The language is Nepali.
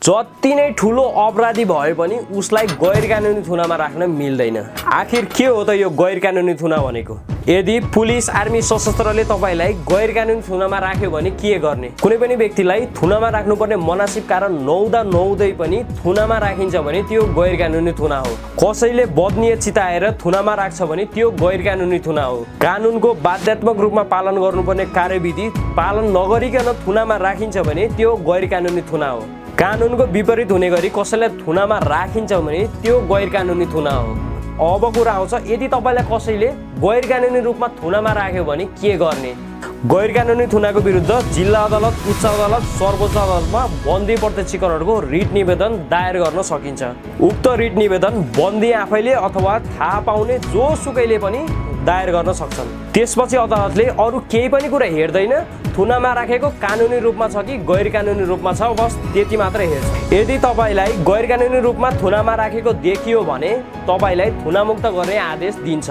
जति नै ठुलो अपराधी भए पनि उसलाई गैर कानुनी थुनामा राख्न मिल्दैन। आखिर के हो त यो गैर कानुनी थुना भनेको? यदि पुलिस आर्मी सशस्त्रले तपाईलाई गैर कानुनी थुनामा राख्यो भने के गर्ने? कुनै पनि व्यक्तिलाई थुनामा राख्नुपर्ने मनासिब कारण नहुँदै पनि थुनामा राखिन्छ भने त्यो गैर कानुनी थुना हो। कसैले बदनियत चिताएर थुनामा राख्छ भने त्यो गैर कानुनी थुना हो। कानुनको बाध्यात्मक रूपमा पालन गर्नुपर्ने कार्यविधि पालन नगरिकन थुनामा राखिन्छ भने त्यो गैर कानुनी थुना हो। कानुनको विपरीत हुने गरी कसैलाई थुनामा राखिन्छ भने त्यो गैर कानुनी थुना हो। अब कुरा आउँछ, यदि तपाईलाई कसैले गैर कानुनी रूपमा थुनामा राख्यो भने के गर्ने? गैर कानुनी थुनाको विरुद्ध जिल्ला अदालत, उच्च अदालत, सर्वोच्च अदालतमा बन्दी प्रत्यक्षीकरणको रिट निवेदन दायर गर्न सकिन्छ। उक्त रिट निवेदन बन्दी आफैले अथवा थाहा पाउने जोसुकैले पनि दायर गर्न सक्छन्। त्यसपछि अदालतले अरू केही पनि कुरा हेर्दैन, थुनामा राखेको कानुनी रूपमा छ कि गैर कानुनी रूपमा छ, बस त्यति मात्रै हेर्छ। यदि तपाईलाई गैर कानुनी रूपमा थुनामा राखेको देखियो भने तपाईलाई थुनामुक्त गर्ने आदेश दिन्छ।